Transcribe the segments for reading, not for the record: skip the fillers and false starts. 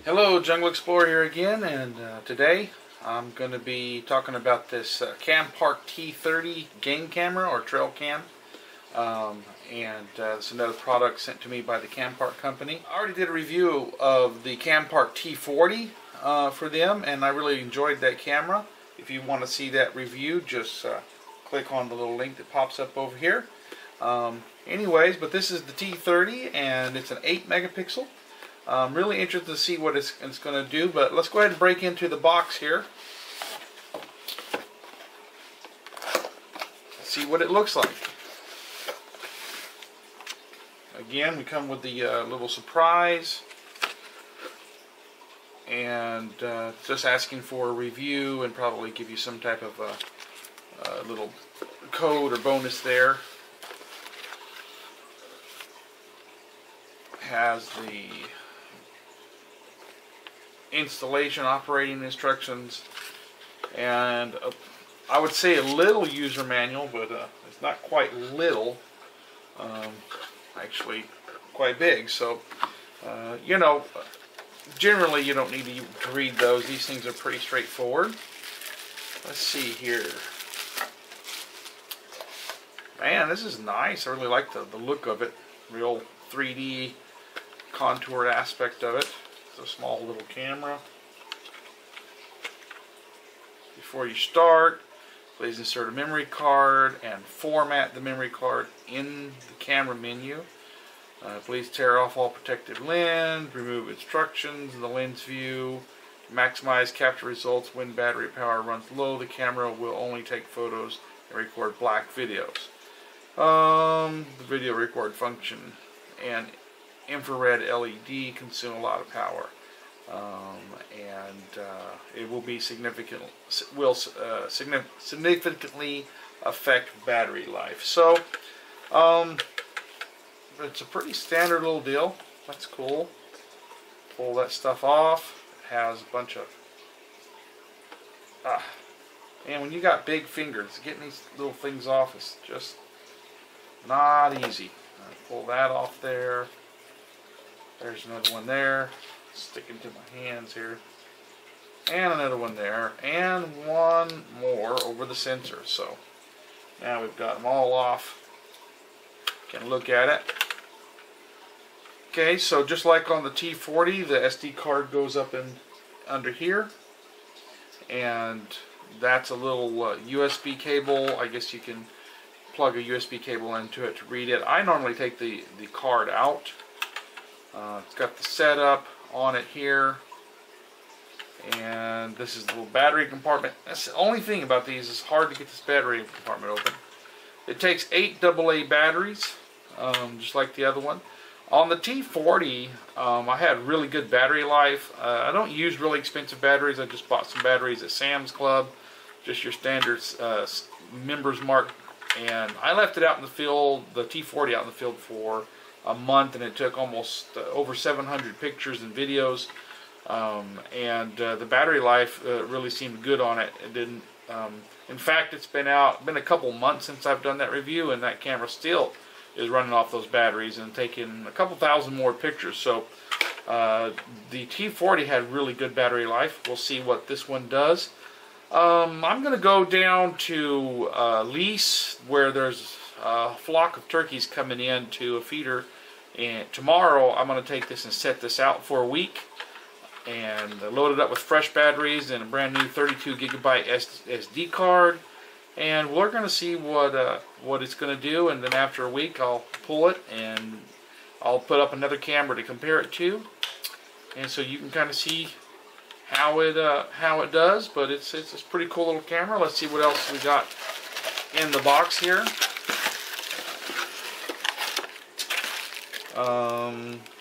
Hello, Jungle Explorer here again, and today I'm going to be talking about this Campark T30 game camera or trail cam. It's another product sent to me by the Campark company. I already did a review of the Campark T40 for them, and I really enjoyed that camera. If you want to see that review, just click on the little link that pops up over here. Anyways, but this is the T30, and it's an 8 megapixel. I'm really interested to see what it's going to do, but let's go ahead and break into the box here. Let's see what it looks like. Again, we come with the little surprise, and just asking for a review and probably give you some type of little code or bonus there. Has the installation operating instructions and I would say a little user manual, but it's not quite little, actually quite big, so you know, generally you don't need to read those. These things are pretty straightforward. Let's see here. Man, this is nice. I really like the look of it. Real 3D contoured aspect of it. It's a small little camera. Before you start, please insert a memory card and format the memory card in the camera menu. Please tear off all protected lens, remove instructions in the lens view, maximize capture results when battery power runs low. The camera will only take photos and record black videos. The video record function and infrared LED consume a lot of power, it will be significantly affect battery life. So it's a pretty standard little deal. That's cool. Pull that stuff off. It has a bunch of and when you got big fingers, getting these little things off is just not easy. Pull that off there. There's another one there, sticking to my hands here, and another one there, and one more over the sensor. So now we've got them all off. Can look at it. Okay, so just like on the T40, the SD card goes up in under here, and that's a little USB cable. I guess you can plug a USB cable into it to read it. I normally take the card out. It's got the setup on it here, and this is the little battery compartment. That's the only thing about these, is hard to get this battery compartment open. It takes 8 AA batteries, just like the other one. On the T40, I had really good battery life. I don't use really expensive batteries. I just bought some batteries at Sam's Club, just your standard Members Mark, and I left it out in the field, the T40 out in the field for a month, and it took almost over 700 pictures and videos, the battery life really seemed good on it. It didn't. In fact, it's been a couple months since I've done that review, and that camera still is running off those batteries and taking a couple thousand more pictures. So the T40 had really good battery life. We'll see what this one does. I'm going to go down to lease, where there's a flock of turkeys coming in to a feeder, and tomorrow I'm going to take this and set this out for a week and load it up with fresh batteries and a brand new 32 gigabyte SD card, and we're going to see what it's going to do, and then after a week I'll pull it and I'll put up another camera to compare it to, and so you can kind of see how it does. But it's a pretty cool little camera. Let's see what else we got in the box here.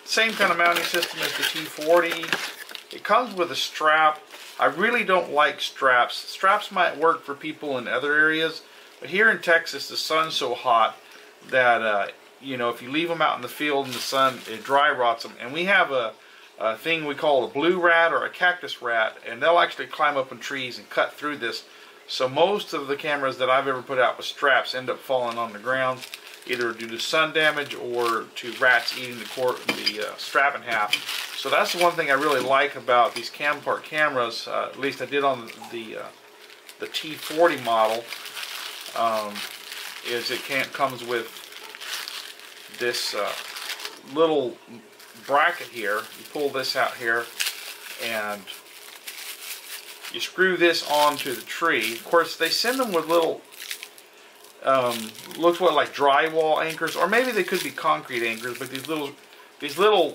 Same kind of mounting system as the T40. It comes with a strap. I really don't like straps. Straps might work for people in other areas, but here in Texas the sun's so hot that you know, if you leave them out in the field in the sun, it dry rots them. And we have a thing we call a blue rat or a cactus rat, and they'll actually climb up in trees and cut through this. So most of the cameras that I've ever put out with straps end up falling on the ground, either due to sun damage or to rats eating the strap in half. So that's the one thing I really like about these Campark cameras, at least I did on the T30 model, is it comes with this little bracket here. You pull this out here and you screw this onto the tree. Of course, they send them with little, looks what, like drywall anchors, or maybe they could be concrete anchors, but these little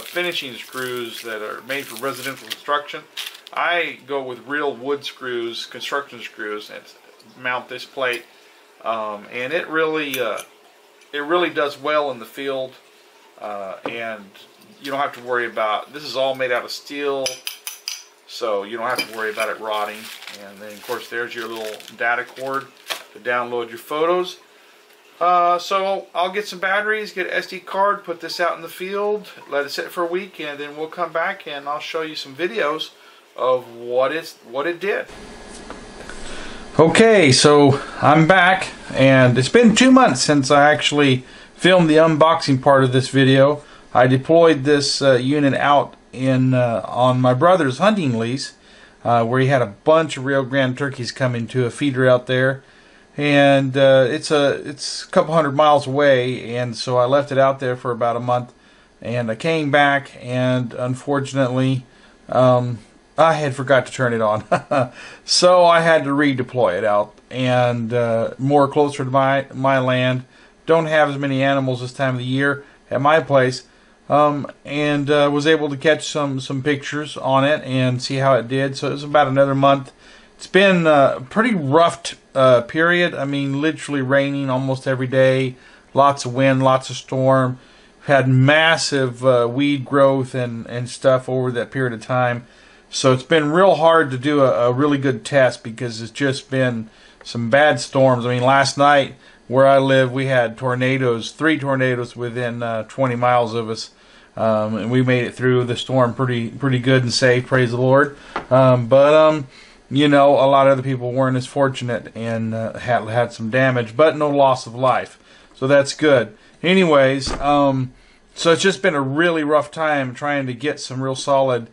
finishing screws that are made for residential construction. I go with real wood screws, construction screws, and mount this plate, and it really does well in the field, and you don't have to worry about, this is all made out of steel, so you don't have to worry about it rotting. And then of course there's your little data cord to download your photos. So I'll get some batteries, get an SD card, put this out in the field, let it sit for a week, and then we'll come back and I'll show you some videos of what it did. Okay, so I'm back, and it's been 2 months since I actually filmed the unboxing part of this video. I deployed this unit out on my brother's hunting lease, where he had a bunch of Rio Grande turkeys coming to a feeder out there, and it's a couple hundred miles away, and so I left it out there for about a month, and I came back, and unfortunately I had forgot to turn it on. So I had to redeploy it out, and more closer to my land. Don't have as many animals this time of the year at my place, and was able to catch some pictures on it and see how it did. So it was about another month. It's been a pretty rough period. I mean, literally raining almost every day, lots of wind, lots of storm. Had massive weed growth and stuff over that period of time. So it's been real hard to do a really good test because it's just been some bad storms. I mean, last night where I live, we had tornadoes, 3 tornadoes within 20 miles of us, and we made it through the storm pretty good and safe. Praise the Lord. But you know, a lot of other people weren't as fortunate and had some damage, but no loss of life. So that's good. Anyways, so it's just been a really rough time trying to get some real solid,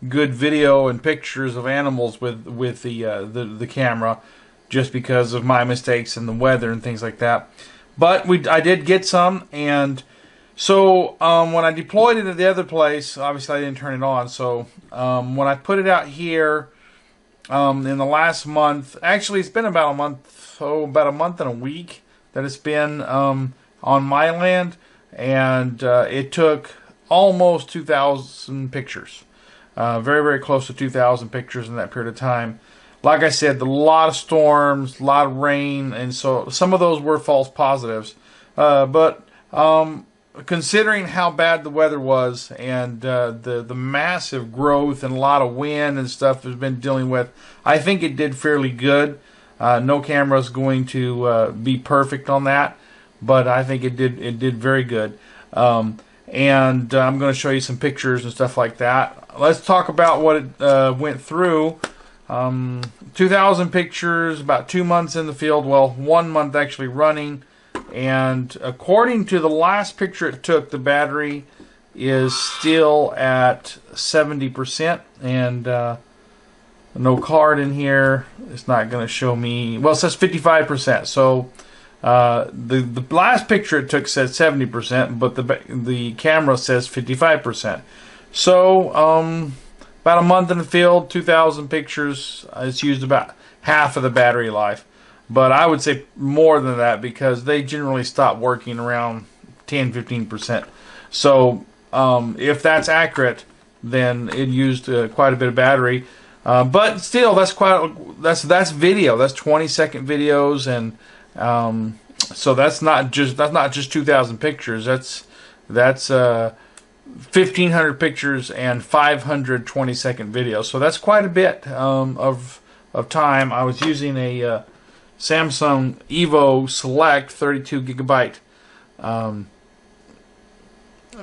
good video and pictures of animals with the camera, just because of my mistakes and the weather and things like that. But I did get some, and so when I deployed it at the other place, obviously I didn't turn it on. So when I put it out here in the last month, actually it's been about a month and a week that it's been on my land, and it took almost 2,000 pictures. Very, very close to 2,000 pictures in that period of time. Like I said, a lot of storms, a lot of rain, and so some of those were false positives. But considering how bad the weather was and the massive growth and a lot of wind and stuff has been dealing with, I think it did fairly good. No camera is going to be perfect on that, but I think it did very good. And I'm going to show you some pictures and stuff like that. Let's talk about what it went through. 2,000 pictures, about 2 months in the field. Well, 1 month actually running. And according to the last picture it took, the battery is still at 70%. And no card in here. It's not going to show me. Well, it says 55%. So the last picture it took said 70%, but the camera says 55%. So about a month in the field, 2,000 pictures. It's used about half of the battery life, but I would say more than that because they generally stop working around 10-15%. So if that's accurate, then it used quite a bit of battery. But still, that's video. That's 20-second videos, and so that's not just 2,000 pictures. That's 1,500 pictures and 500 20-second videos. So that's quite a bit of time. I was using a Samsung Evo Select 32 gigabyte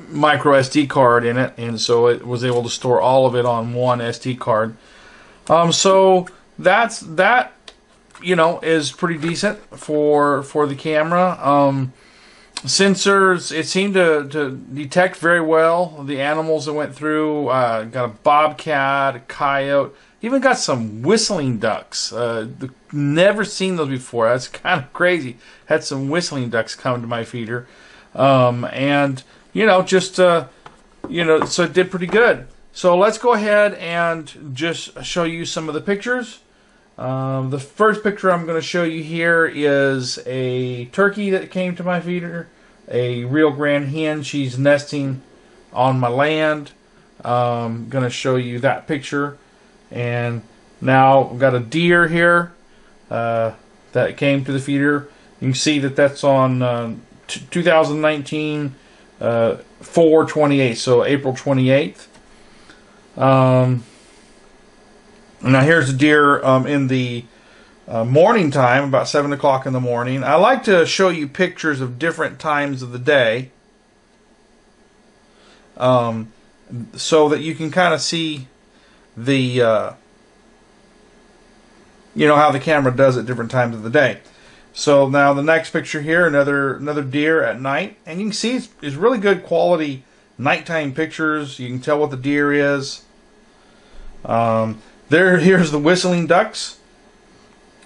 micro SD card in it, and so it was able to store all of it on one SD card. So that you know, is pretty decent for the camera. Sensors, it seemed to detect very well the animals that went through. Got a bobcat, a coyote, even got some whistling ducks. Never seen those before. That's kind of crazy. Had some whistling ducks come to my feeder, and you know, just you know, so it did pretty good. So let's go ahead and just show you some of the pictures. The first picture I'm going to show you here is a turkey that came to my feeder. A Rio Grande hen. She's nesting on my land. I'm going to show you that picture. And now we've got a deer here that came to the feeder. You can see that that's on 2019 4/28, so April 28th. Now here's the deer in the morning time, about 7 o'clock in the morning. I like to show you pictures of different times of the day, so that you can kind of see the you know, how the camera does at different times of the day. So now the next picture here, another deer at night, and you can see it's really good quality nighttime pictures. You can tell what the deer is. Here's the whistling ducks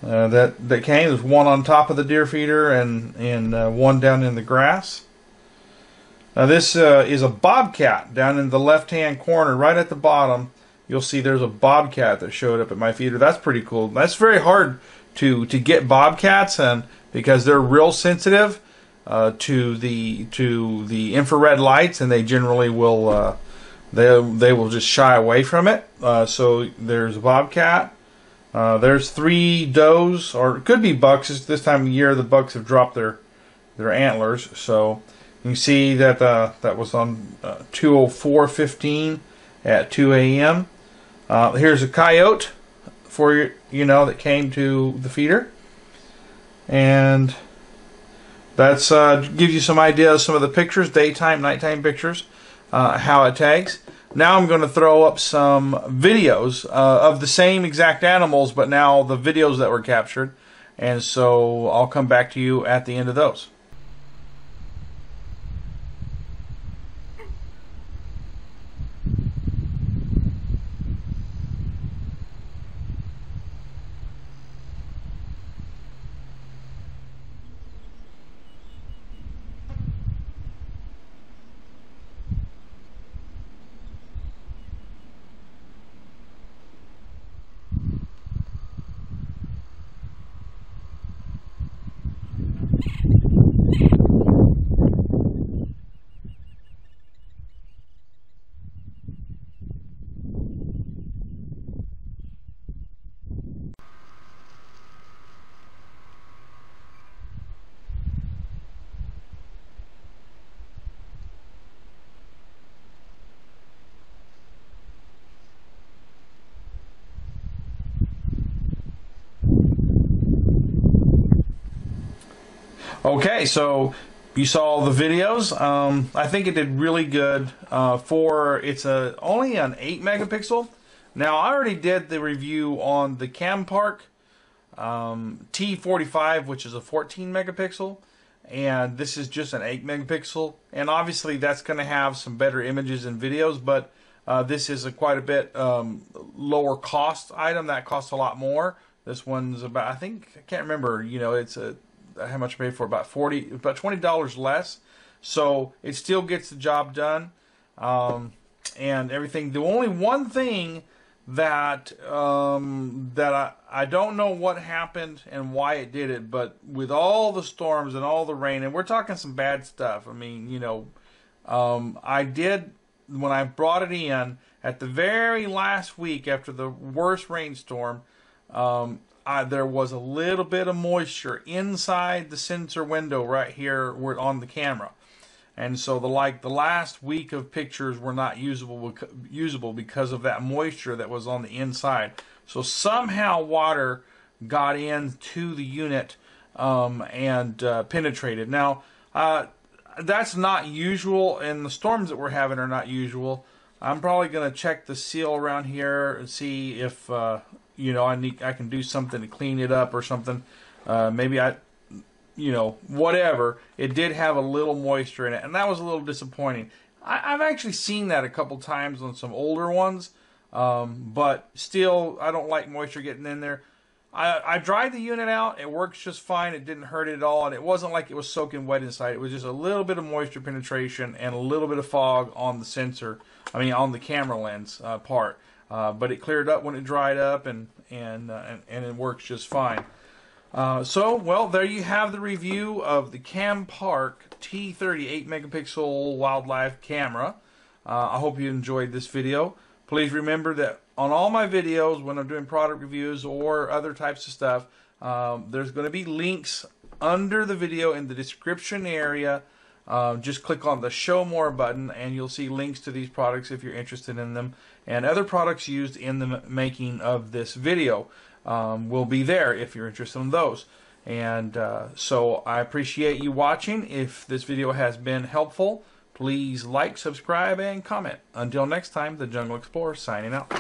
that came. There's one on top of the deer feeder and one down in the grass. Now this is a bobcat down in the left-hand corner, right at the bottom. You'll see there's a bobcat that showed up at my feeder. That's pretty cool. That's very hard to get bobcats, and because they're real sensitive to the infrared lights, and they generally will they will just shy away from it. So there's a bobcat. There's 3 does, or it could be bucks. It's this time of year the bucks have dropped their antlers. So you can see that that was on 2:04:15 at 2 a.m. Here's a coyote for you know, that came to the feeder, and that's gives you some idea of some of the pictures, daytime, nighttime pictures, how it tags. Now I'm going to throw up some videos of the same exact animals, but now the videos that were captured, and so I'll come back to you at the end of those. Okay, so you saw the videos. I think it did really good for it's only an 8 megapixel. Now I already did the review on the Campark T30, which is a 14 megapixel, and this is just an 8 megapixel. And obviously that's going to have some better images and videos, but this is quite a bit lower cost item. That costs a lot more. This one's about, I can't remember, you know, it's how much I paid for, about $20 less. So it still gets the job done, and everything. The only one thing that I don't know what happened and why it did it, but with all the storms and all the rain, and we're talking some bad stuff. I mean, you know, I did, when I brought it in at the very last week after the worst rainstorm, there was a little bit of moisture inside the sensor window right here on the camera, and so the last week of pictures were not usable because of that moisture that was on the inside. So somehow water got into the unit and penetrated. Now that's not usual, and the storms that we're having are not usual. I'm probably going to check the seal around here and see if you know, I can do something to clean it up or something. Maybe you know, whatever. It did have a little moisture in it, and that was a little disappointing. I've actually seen that a couple times on some older ones, but still, I don't like moisture getting in there. I dried the unit out. It works just fine. It didn't hurt it at all, and it wasn't like it was soaking wet inside. It was just a little bit of moisture penetration and a little bit of fog on the sensor. I mean, on the camera lens part. But it cleared up when it dried up, and it works just fine. So, well, there you have the review of the Campark T30 8 megapixel wildlife camera. I hope you enjoyed this video. Please remember that on all my videos, when I'm doing product reviews or other types of stuff, there's going to be links under the video in the description area. Just click on the Show More button and you'll see links to these products if you're interested in them. And other products used in the making of this video will be there if you're interested in those. And so I appreciate you watching. If this video has been helpful, please like, subscribe, and comment. Until next time, the Jungle Explorer signing out.